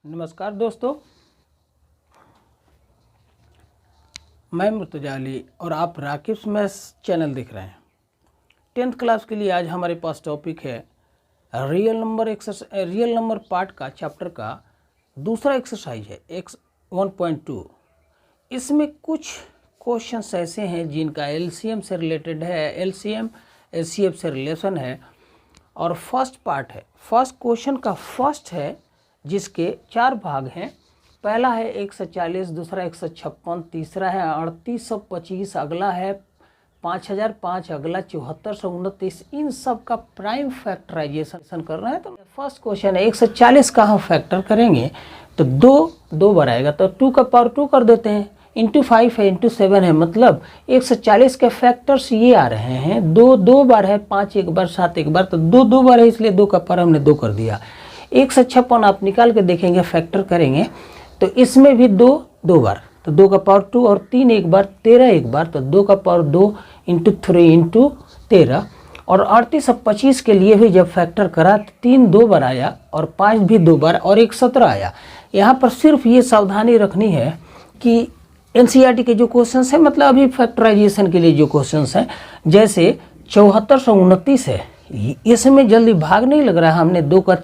नमस्कार दोस्तों, मैं मुर्तजा अली और आप राकिब्स मैथ्स चैनल देख रहे हैं। 10th क्लास के लिए आज हमारे पास टॉपिक है रियल नंबर पार्ट का चैप्टर का दूसरा एक्सरसाइज है एक्स 1.2। इसमें कुछ क्वेश्चंस ऐसे हैं जिनका एलसीएम से रिलेटेड है, एलसीएम एचसीएफ से रिलेशन है और फर्स्ट पार्ट है। फर्स्ट क्वेश्चन का फर्स्ट है जिसके 4 भाग हैं। पहला है 140, दूसरा 156, तीसरा है 3825, अगला है 5005, अगला 7429। इन सब का प्राइम फैक्टराइजेशन करना है। तो फर्स्ट क्वेश्चन है 140 का हम फैक्टर करेंगे तो दो बार आएगा, तो 2 का पावर 2 कर देते हैं, इंटू 5 है, इंटू 7 है, मतलब 140 के फैक्टर्स ये आ रहे हैं। 2 बार है, 5 एक बार, 7 एक बार, तो 2 बार है, इसलिए 2 का पावर हमने 2 कर दिया। 156 आप निकाल के देखेंगे, फैक्टर करेंगे तो इसमें भी 2 बार, तो 2 का पावर 2 और 3 एक बार, 13 एक बार, तो 2 का पावर 2 इंटू 3 इंटू 13। और 38 और 25 के लिए भी जब फैक्टर करा तो 3 2 बार आया और 5 भी 2 बार और 1 17 आया। यहाँ पर सिर्फ ये सावधानी रखनी है कि एनसीईआरटी के जो क्वेश्चंस हैं, मतलब अभी फैक्टराइजेशन के लिए जो क्वेश्चंस हैं, जैसे 7429 है, इसमें जल्दी भाग नहीं लग रहा है। हमने 2 का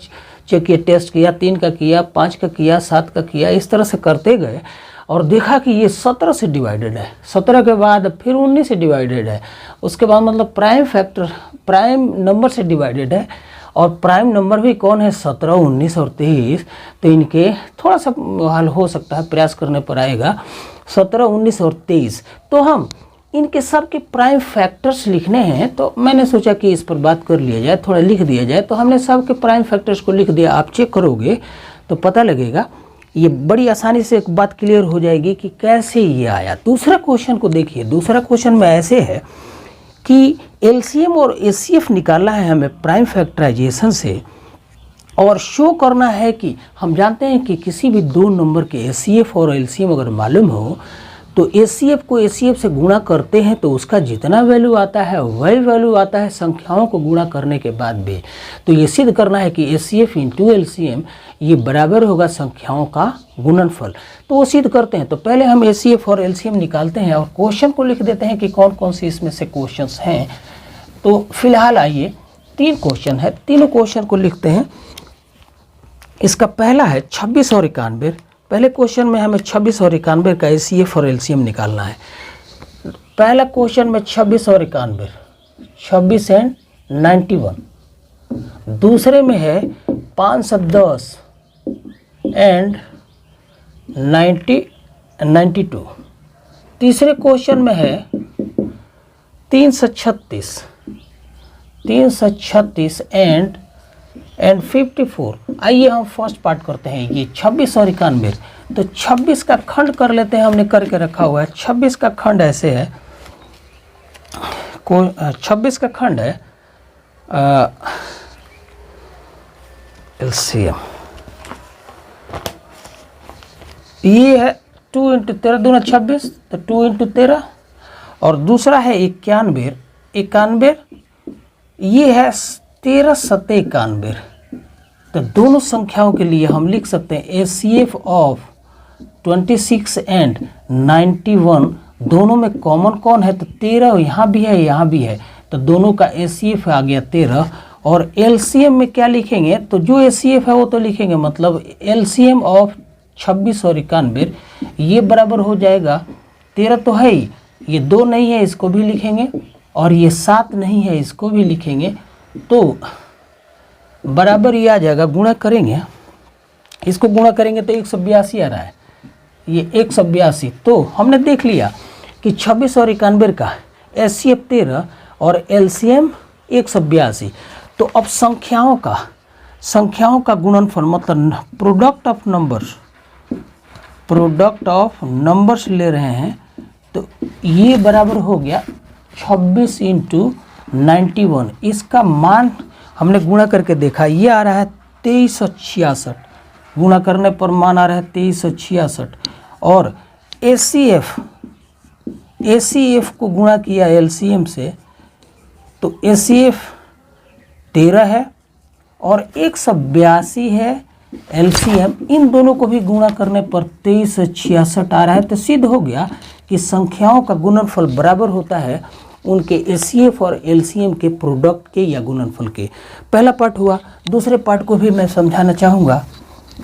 चेक किया, टेस्ट किया, 3 का किया, 5 का किया, 7 का किया, इस तरह से करते गए और देखा कि ये 17 से डिवाइडेड है। 17 के बाद फिर 19 से डिवाइडेड है, उसके बाद मतलब प्राइम नंबर से डिवाइडेड है। और प्राइम नंबर भी कौन है? 17, 19 और 23। तो इनके थोड़ा सा हल हो सकता है, प्रयास करने पर आएगा। 17, 19 और 23, तो हम इनके सब के प्राइम फैक्टर्स लिखने हैं। तो मैंने सोचा कि इस पर बात कर लिया जाए, थोड़ा लिख दिया जाए। तो हमने सब के प्राइम फैक्टर्स को लिख दिया। आप चेक करोगे तो पता लगेगा, ये बड़ी आसानी से एक बात क्लियर हो जाएगी कि कैसे ये आया। दूसरा क्वेश्चन को देखिए। दूसरा क्वेश्चन में ऐसे है कि एलसीएम और एचसीएफ निकालना है हमें प्राइम फैक्टराइजेशन से, और शो करना है कि हम जानते हैं कि किसी भी 2 नंबर के एचसीएफ और एलसीएम अगर मालूम हो तो एचसीएफ को एचसीएफ से गुणा करते हैं तो उसका जितना वैल्यू आता है वही वैल्यू आता है संख्याओं को गुणा करने के बाद भी। तो ये सिद्ध करना है कि एचसीएफ इंटू एलसीएम ये बराबर होगा संख्याओं का गुणनफल। तो वो सिद्ध करते हैं। तो पहले हम एचसीएफ और एलसीएम निकालते हैं और क्वेश्चन को लिख देते हैं कि कौन कौन से इसमें से क्वेश्चन हैं। तो फिलहाल आइए 3 क्वेश्चन है, तीनों क्वेश्चन को लिखते हैं। इसका पहला है 26 और 91। पहले क्वेश्चन में हमें 26 और 91 का एचसीएफ और एलसीएम निकालना है। पहला क्वेश्चन में 26 और 91, 26 एंड 91। दूसरे में है 510 एंड 92। तीसरे क्वेश्चन में है 336 एंड 54। आइए हम फर्स्ट पार्ट करते हैं। ये 26 और 91, तो 26 का खंड कर लेते हैं, हमने करके रखा हुआ है। 26 का खंड ऐसे है, 26 का खंड है एलसीएम, ये है 2 इंटू 13 दूना 26, तो 2 इंटू 13। और दूसरा है 91, ये है 13 सत्ते 91। तो दोनों संख्याओं के लिए हम लिख सकते हैं एचसीएफ ऑफ 26 एंड 91। दोनों में कॉमन कौन है? तो 13 यहाँ भी है, यहाँ भी है, तो दोनों का एचसीएफ आ गया 13। और एलसीएम में क्या लिखेंगे? तो जो एचसीएफ है वो तो लिखेंगे, मतलब एलसीएम ऑफ 26 और 91 ये बराबर हो जाएगा 13 तो है ही, ये 2 नहीं है इसको भी लिखेंगे, और ये 7 नहीं है इसको भी लिखेंगे, तो बराबर ये आ जाएगा। गुणा करेंगे, इसको गुणा करेंगे तो 182 आ रहा है, ये 182। तो हमने देख लिया कि 26 और 91 का एचसीएफ 13 और एलसीएम 182। तो अब संख्याओं का गुणनफल, मतलब प्रोडक्ट ऑफ नंबर्स ले रहे हैं, तो ये बराबर हो गया 26 इंटू 91। इसका मान हमने गुणा करके देखा, ये आ रहा है 2366। गुणा करने पर मान आ रहा है 2366। और एचसीएफ को गुणा किया एलसीएम से, तो एचसीएफ 13 है और 182 है LCM, इन दोनों को भी गुणा करने पर 2366 आ रहा है। तो सिद्ध हो गया कि संख्याओं का गुणनफल बराबर होता है उनके HCF और LCM के प्रोडक्ट के या गुणनफल के। पहला पार्ट हुआ। दूसरे पार्ट को भी मैं समझाना चाहूँगा।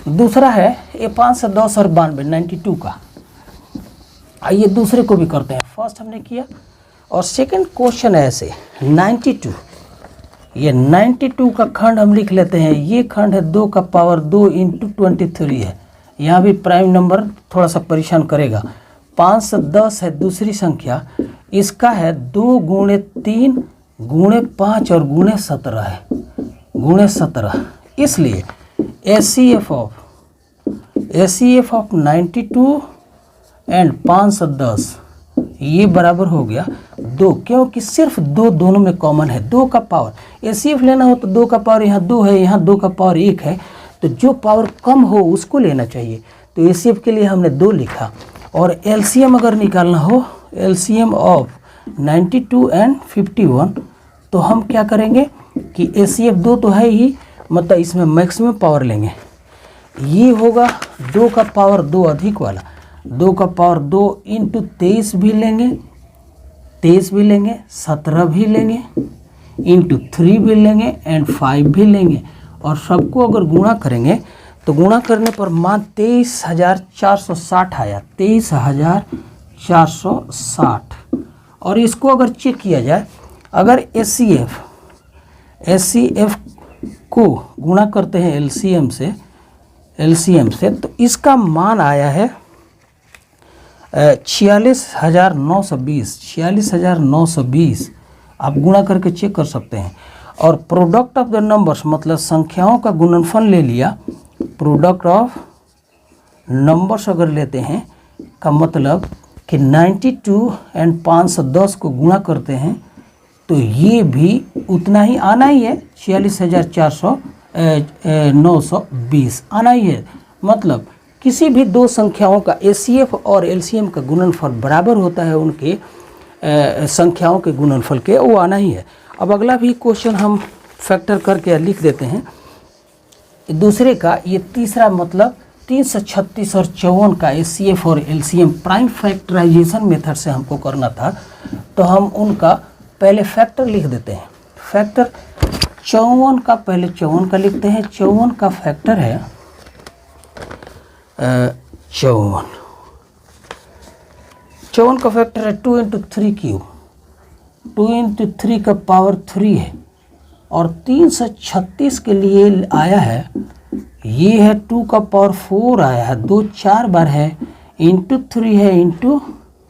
दूसरा है ये 5 से 10 और 92 92 का। आइए दूसरे को भी करते हैं। फर्स्ट हमने किया और सेकंड क्वेश्चन है ऐसे 92। ये 92 का खंड हम लिख लेते हैं। ये खंड है 2 का पावर 2 इंटू 23 है। यहाँ भी प्राइम नंबर थोड़ा सा परेशान करेगा। 5 से 10 है दूसरी संख्या, इसका है 2 गुणे 3 गुणे 5 और गुणे 17 है, गुणे 17। इसलिए HCF ऑफ 92 एंड 5 से 10 ये बराबर हो गया 2, क्योंकि सिर्फ 2 दोनों में कॉमन है। 2 का पावर HCF लेना हो तो 2 का पावर यहाँ 2 है, यहाँ 2 का पावर 1 है, तो जो पावर कम हो उसको लेना चाहिए। तो HCF के लिए हमने 2 लिखा। और LCM अगर निकालना हो, LCM ऑफ 92 एंड 51, तो हम क्या करेंगे कि HCF 2 तो है ही, मतलब इसमें मैक्सिमम पावर लेंगे। ये होगा 2 का पावर 2 अधिक वाला, 2 का पावर 2 इंटू 23 भी लेंगे, 23 भी लेंगे, 17 भी लेंगे, इंटू 3 भी लेंगे एंड 5 भी लेंगे। और सबको अगर गुणा करेंगे तो गुणा करने पर मान 23,460 आया, 23,460। और इसको अगर चेक किया जाए, अगर HCF को गुणा करते हैं LCM से तो इसका मान आया है 46,920। आप गुणा करके चेक कर सकते हैं। और प्रोडक्ट ऑफ द नंबर्स मतलब संख्याओं का गुणनफल ले लिया। प्रोडक्ट ऑफ नंबर्स अगर लेते हैं का मतलब कि 92 एंड 5 से 10 को गुणा करते हैं तो ये भी उतना ही आना ही है, 46,920 आना ही है। मतलब किसी भी दो संख्याओं का HCF और LCM का गुणनफल बराबर होता है उनके संख्याओं के गुणनफल के, वो आना ही है। अब अगला भी क्वेश्चन हम फैक्टर करके लिख देते हैं। दूसरे का ये तीसरा मतलब 336 और 54 का HCF और LCM प्राइम फैक्टराइजेशन मेथड से हमको करना था, तो हम उनका पहले फैक्टर लिख देते हैं। फैक्टर 54 का पहले 54 का लिखते हैं। 54 का फैक्टर है 54 का फैक्टर है 2 इंटू 3 क्यूब, 2 इंटू 3 का पावर 3 है। और 336 के लिए आया है, ये है 2 का पावर 4 आया है, 2 4 बार है, इंटू 3 है, इंटू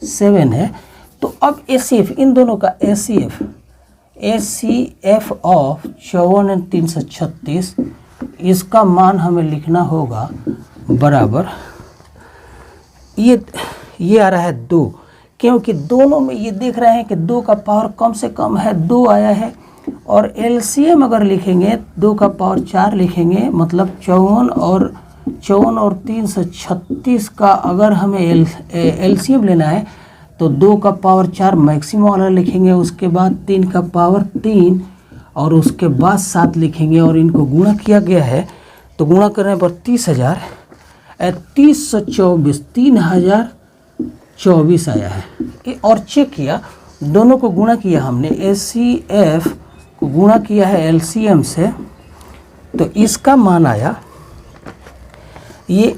7 है। तो अब HCF इन दोनों का HCF ऑफ 54 एंड 336, इसका मान हमें लिखना होगा बराबर, ये आ रहा है 2, क्योंकि दोनों में ये देख रहे हैं कि 2 का पावर कम से कम है, 2 आया है। और LCM अगर लिखेंगे 2 का पावर 4 लिखेंगे, मतलब 54 और 336 का अगर हमें LCM लेना है तो 2 का पावर 4 मैक्सिमम वाला लिखेंगे, उसके बाद 3 का पावर 3 और उसके बाद 7 लिखेंगे। और इनको गुणा किया गया है तो गुणा करने पर 3024 आया है। और चेक किया, दोनों को गुणा किया हमने, HCF को गुणा किया है LCM से, तो इसका मान आया ये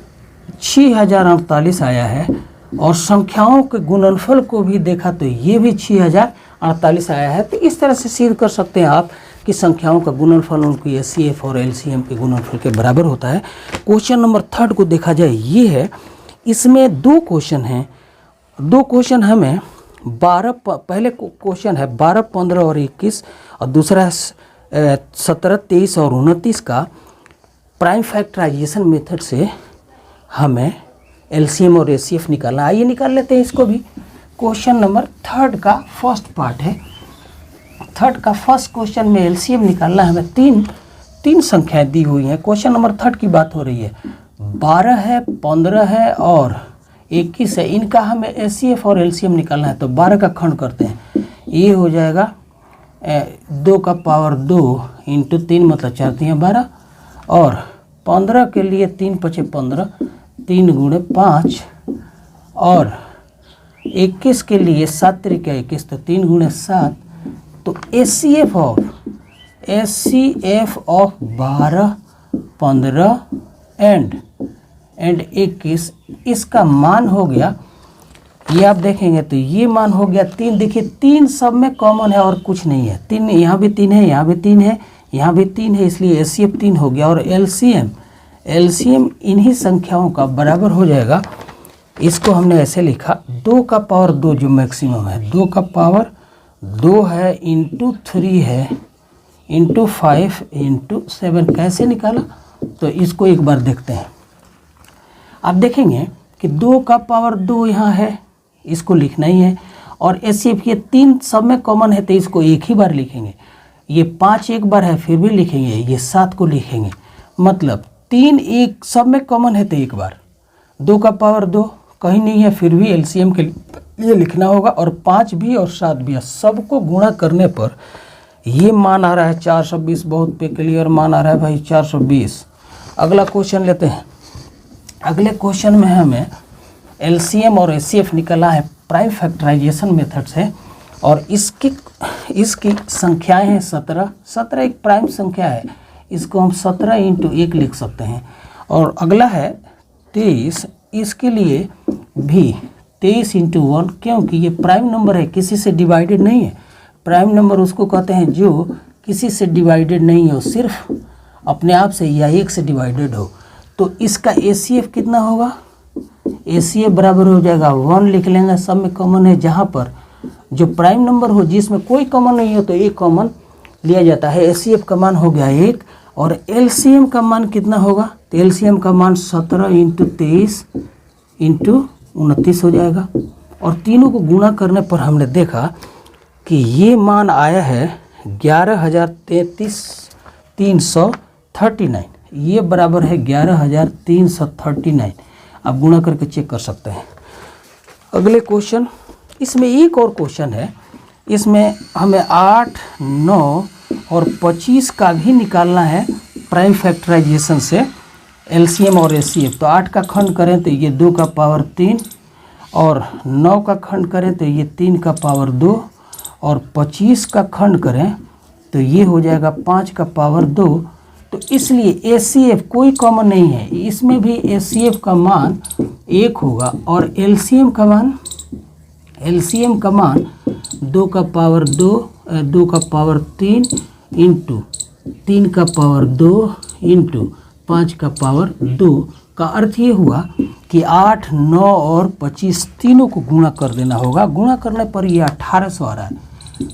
6048 आया है। और संख्याओं के गुणनफल को भी देखा तो ये भी 6048 आया है। तो इस तरह से सिद्ध कर सकते हैं आप कि संख्याओं का गुणनफल उनकी HCF और LCM के गुणनफल के बराबर होता है। क्वेश्चन नंबर 3 को देखा जाए, ये है, इसमें 2 क्वेश्चन हैं। 2 क्वेश्चन हमें 12, पहले क्वेश्चन है 12, 15 और 21 और दूसरा 17, 23 और 29 का प्राइम फैक्टराइजेशन मेथड से हमें LCM और HCF निकालना। आइए निकाल लेते हैं इसको भी। क्वेश्चन नंबर 3 का फर्स्ट पार्ट है। 3 का फर्स्ट क्वेश्चन में LCM निकालना है हमें। तीन संख्याएं दी हुई हैं। क्वेश्चन नंबर 3 की बात हो रही है। 12 है, 15 है और 21 है। इनका हमें HCF और LCM निकालना है। तो 12 का खंड करते हैं, ये हो जाएगा 2 का पावर 2 इंटू 3 मतलब 4 3 12, और 15 के लिए 3 पचे 15, 3 गुणे 5, और 21 के लिए 7 त्रिक 21, तो 3 गुणे 7। तो एचसीएफ ऑफ 12, 15 एंड 21, इसका मान हो गया, ये आप देखेंगे तो ये मान हो गया 3। देखिए 3 सब में कॉमन है और कुछ नहीं है। 3 यहाँ भी 3 है, यहाँ भी 3 है, यहाँ भी 3 है, इसलिए एचसीएफ 3 हो गया। और एलसीएम इन्हीं संख्याओं का बराबर हो जाएगा। इसको हमने ऐसे लिखा 2 का पावर 2 जो मैक्सिमम है, 2 का पावर 2 है इंटू 3 है इंटू 5 इंटू 7। कैसे निकाला तो इसको एक बार देखते हैं। आप देखेंगे कि 2 का पावर 2 यहाँ है, इसको लिखना ही है। और एचसीएफ ये 3 सब में कॉमन है तो इसको एक ही बार लिखेंगे। ये 5 एक बार है फिर भी लिखेंगे, ये 7 को लिखेंगे। मतलब 3 एक सब में कॉमन है तो एक बार, 2 का पावर 2 कहीं नहीं है फिर भी एलसीएम के लिए लिखना होगा। और 5 भी और 7 भी, सबको गुणा करने पर ये मान आ रहा है 420। बहुत पे क्लियर मान आ रहा है भाई 420। अगला क्वेश्चन लेते हैं। अगले क्वेश्चन में हमें एलसीएम और एचसीएफ निकला है प्राइम फैक्टराइजेशन मेथड से, और इसकी संख्याएं हैं 17 एक प्राइम संख्या है, इसको हम 17 इंटू 1 लिख सकते हैं। और अगला है 23, इसके लिए भी 23 इंटू 1, क्योंकि ये प्राइम नंबर है, किसी से डिवाइडेड नहीं है। प्राइम नंबर उसको कहते हैं जो किसी से डिवाइडेड नहीं हो, सिर्फ अपने आप से या 1 से डिवाइडेड हो। तो इसका एचसीएफ कितना होगा, एचसीएफ बराबर हो जाएगा 1 लिख लेंगे, सब में कॉमन है। जहाँ पर जो प्राइम नंबर हो जिसमें कोई कॉमन नहीं हो तो एक कॉमन लिया जाता है। एचसीएफ का मान हो गया 1, और एलसीएम का मान कितना होगा, तो एलसीएम का मान 17 इंटू 23 इंटू 29 हो जाएगा। और तीनों को गुणा करने पर हमने देखा कि ये मान आया है 11,339। ये बराबर है 11,339। आप गुणा करके चेक कर सकते हैं। अगले क्वेश्चन, इसमें एक और क्वेश्चन है, इसमें हमें 8, 9 और 25 का भी निकालना है प्राइम फैक्टराइजेशन से एलसीएम और एचसीएफ। तो 8 का खंड करें तो ये 2 का पावर 3, और 9 का खंड करें तो ये 3 का पावर 2, और 25 का खंड करें तो ये हो जाएगा 5 का पावर 2। तो इसलिए एचसीएफ कोई कॉमन नहीं है, इसमें भी एचसीएफ का मान 1 होगा। और एलसीएम का मान 2 का पावर 2, 2 का पावर 3 इंटू 3 का पावर 2 इंटू 5 का पावर 2 का अर्थ ये हुआ कि 8, 9 और 25 तीनों को गुणा कर देना होगा। गुणा करने पर ये 1800 आ रहा है,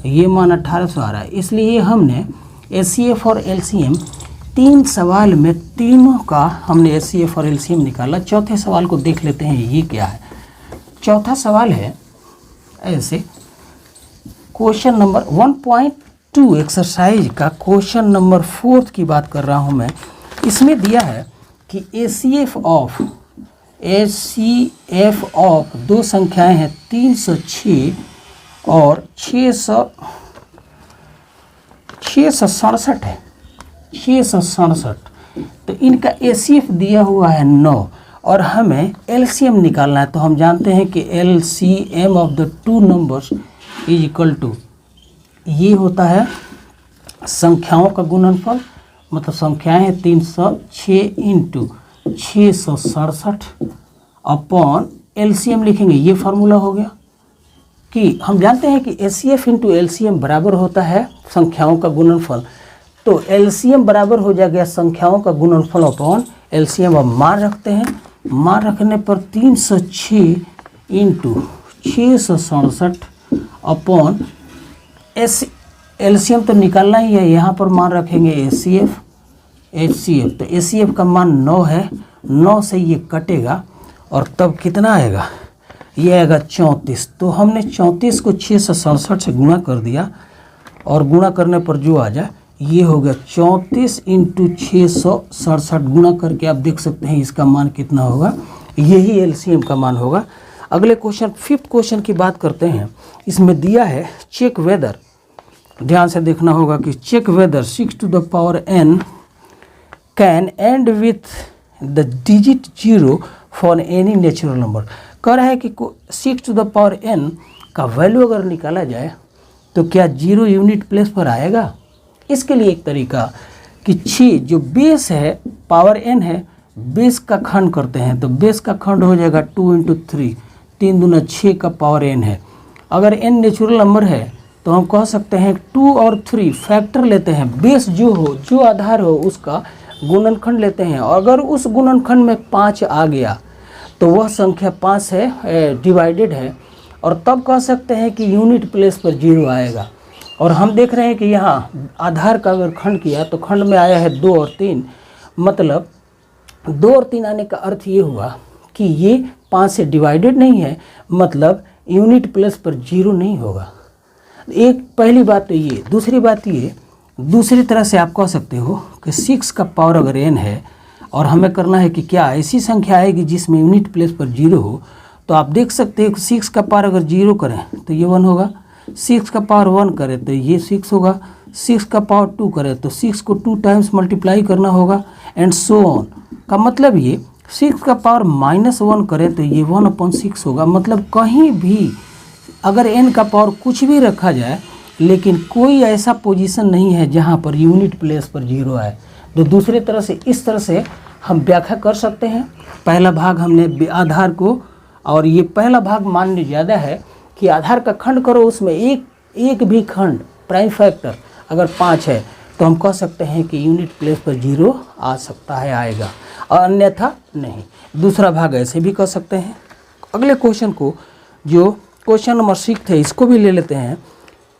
ये मान 1800 आ रहा है। इसलिए हमने एचसीएफ और एलसीएम 3 सवाल में तीनों का हमने एचसीएफ और एलसीएम निकाला। चौथे सवाल को देख लेते हैं, ये क्या है। चौथा सवाल है ऐसे, क्वेश्चन नंबर 1.2 एक्सरसाइज का क्वेश्चन नंबर 4 की बात कर रहा हूँ मैं। इसमें दिया है कि एचसीएफ ऑफ 2 संख्याएं हैं 306 और 667 है, 667। तो इनका एचसीएफ दिया हुआ है 9, और हमें एलसीएम निकालना है। तो हम जानते हैं कि LCM of the 2 numbers is equal to, ये होता है संख्याओं का गुणनफल, मतलब संख्याएं हैं 306 इंटू 667 अपॉन एलसीएम लिखेंगे। ये फार्मूला हो गया कि हम जानते हैं कि एचसीएफ इंटू एलसीएम बराबर होता है संख्याओं का गुणनफल। तो एलसीएम बराबर हो जाएगा संख्याओं का गुणनफल अपॉन एलसीएम। अब मान रखते हैं, मान रखने पर 306 इंटू 667 अपॉन एलसीएम तो निकालना ही है, यहाँ पर मान रखेंगे एचसीएफ। तो एचसीएफ का मान 9 है, 9 से ये कटेगा और तब कितना आएगा, ये आएगा 34। तो हमने 34 को 667 से गुणा कर दिया, और गुणा करने पर जो आ जाए ये हो गया 34 इंटू 667। गुणा करके आप देख सकते हैं इसका मान कितना होगा, यही एलसीएम का मान होगा। अगले क्वेश्चन 5th क्वेश्चन की बात करते हैं। इसमें दिया है चेक वेदर, ध्यान से देखना होगा कि check whether 6 to the power n can end with the digit 0 for any natural number. कह रहा है कि 6 टू द पावर n का वैल्यू अगर निकाला जाए तो क्या 0 यूनिट प्लेस पर आएगा। इसके लिए एक तरीका कि 6 जो बेस है पावर n है, बेस का खंड करते हैं तो बेस का खंड हो जाएगा 2 × 3, 3 दूना 6 का पावर n है। अगर n नेचुरल नंबर है तो हम कह सकते हैं 2 और 3 फैक्टर लेते हैं, बेस जो हो जो आधार हो उसका गुणनखंड लेते हैं। अगर उस गुणनखंड में 5 आ गया तो वह संख्या 5 है डिवाइडेड है, और तब कह सकते हैं कि यूनिट प्लेस पर 0 आएगा। और हम देख रहे हैं कि यहाँ आधार का अगर खंड किया तो खंड में आया है 2 और 3, मतलब 2 और 3 आने का अर्थ ये हुआ कि ये 5 से डिवाइडेड नहीं है, मतलब यूनिट प्लेस पर 0 नहीं होगा। एक पहली बात तो ये। दूसरी बात ये, दूसरी तरह से आप कह सकते हो कि 6 का पावर अगर n है और हमें करना है कि क्या ऐसी संख्या आएगी जिसमें यूनिट प्लेस पर 0 हो, तो आप देख सकते हो कि 6 का पावर अगर 0 करें तो ये 1 होगा, 6 का पावर 1 करें तो ये 6 होगा, 6 का पावर 2 करें तो 6 को 2 टाइम्स मल्टीप्लाई करना होगा एंड सो ऑन। का मतलब ये 6 का पावर -1 करें तो ये 1/6 होगा। मतलब कहीं भी अगर n का पावर कुछ भी रखा जाए लेकिन कोई ऐसा पोजीशन नहीं है जहाँ पर यूनिट प्लेस पर 0 आए। तो दूसरी तरह से इस तरह से हम व्याख्या कर सकते हैं। पहला भाग हमने आधार को, और ये पहला भाग मानने ज़्यादा है कि आधार का खंड करो, उसमें एक भी खंड प्राइम फैक्टर अगर 5 है तो हम कह सकते हैं कि यूनिट प्लेस पर 0 आ सकता है, आएगा, और अन्यथा नहीं। दूसरा भाग ऐसे भी कर सकते हैं। अगले क्वेश्चन को, जो क्वेश्चन नंबर 6 थे, इसको भी ले लेते हैं।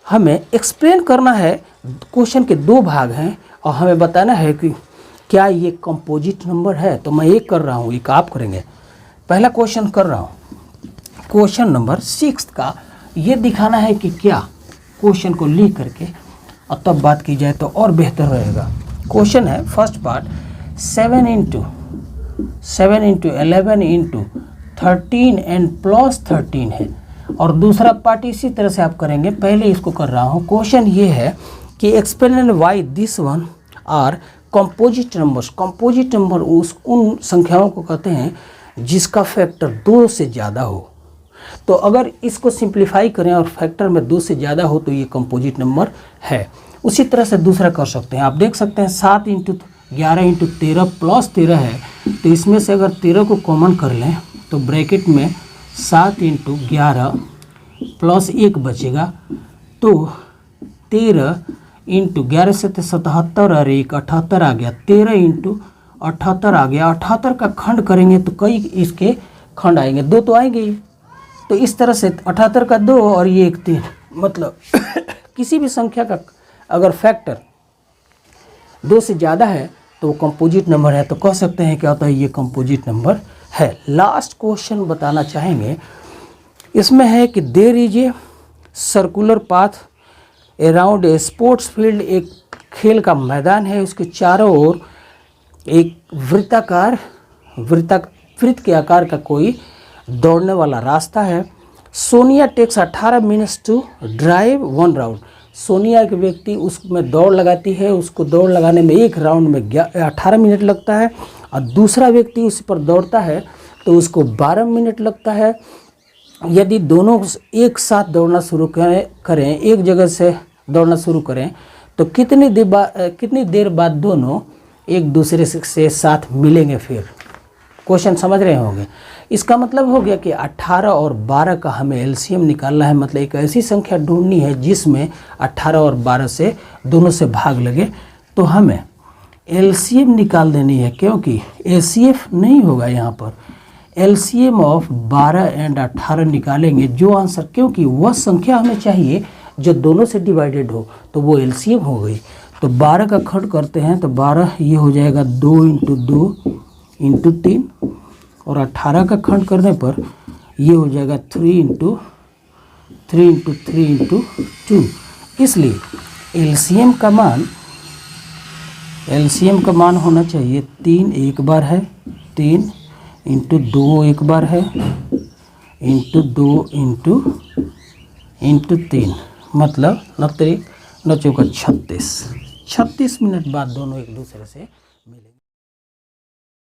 हमें एक्सप्लेन करना है, क्वेश्चन के 2 भाग हैं और हमें बताना है कि क्या ये कंपोजिट नंबर है। तो मैं एक कर रहा हूँ, एक आप करेंगे। पहला क्वेश्चन कर रहा हूँ, क्वेश्चन नंबर 6 का ये दिखाना है कि क्या, क्वेश्चन को लिख करके और तब बात की जाए तो और बेहतर रहेगा। क्वेश्चन है फर्स्ट पार्ट 7 × 11 × 13 एंड +13 है, और दूसरा पार्ट इसी तरह से आप करेंगे। पहले इसको कर रहा हूँ। क्वेश्चन ये है कि explain why this one are composite numbers. Composite number उन संख्याओं को कहते हैं जिसका फैक्टर 2 से ज़्यादा हो। तो अगर इसको सिंप्लीफाई करें और फैक्टर में 2 से ज़्यादा हो तो ये कंपोजिट नंबर है। उसी तरह से दूसरा कर सकते हैं। आप देख सकते हैं 7 × 11 × 13 +13 है, तो इसमें से अगर 13 को कॉमन कर लें तो ब्रैकेट में 7 × 11 +1 बचेगा, तो 13 × 11 से 77 और 1 78 आ गया, 13 × 78 आ गया। 78 का खंड करेंगे तो कई इसके खंड आएंगे, 2 तो आएंगे ही। तो इस तरह से 78 का 2 और ये 1 3, मतलब किसी भी संख्या का अगर फैक्टर 2 से ज़्यादा है तो वो कंपोजिट नंबर है। तो कह सकते हैं क्या होता है, ये कंपोजिट नंबर है। लास्ट क्वेश्चन बताना चाहेंगे, इसमें है कि there is a circular path around a sports field. एक खेल का मैदान है, उसके चारों ओर एक वृत्त के आकार का कोई दौड़ने वाला रास्ता है। Sonia takes 18 minutes to drive 1 round. सोनिया एक व्यक्ति उसमें दौड़ लगाती है, उसको दौड़ लगाने में एक राउंड में 18 मिनट लगता है, और दूसरा व्यक्ति उस पर दौड़ता है तो उसको 12 मिनट लगता है। यदि दोनों एक साथ दौड़ना शुरू करें, एक जगह से दौड़ना शुरू करें, तो कितनी देर बाद दोनों एक दूसरे से साथ मिलेंगे। फिर क्वेश्चन समझ रहे होंगे। इसका मतलब हो गया कि 18 और 12 का हमें एलसीएम निकालना है, मतलब एक ऐसी संख्या ढूंढनी है जिसमें 18 और 12 से दोनों से भाग लगे। तो हमें एलसीएम निकाल देनी है, क्योंकि एचसीएफ नहीं होगा यहाँ पर। एलसीएम ऑफ 12 एंड 18 निकालेंगे जो आंसर, क्योंकि वह संख्या हमें चाहिए जो दोनों से डिवाइडेड हो, तो वो एलसीएम हो गई। तो 12 का खंड करते हैं तो 12 ये हो जाएगा 2 × 2 × 3, और 18 का खंड करने पर ये हो जाएगा 3 × 3 × 3 × 2। इसलिए एलसीएम का मान होना चाहिए 3 एक बार है, 3 × 2 एक बार है, × 2 × 3, मतलब 9 × 36 मिनट बाद दोनों एक दूसरे से मिलेंगे।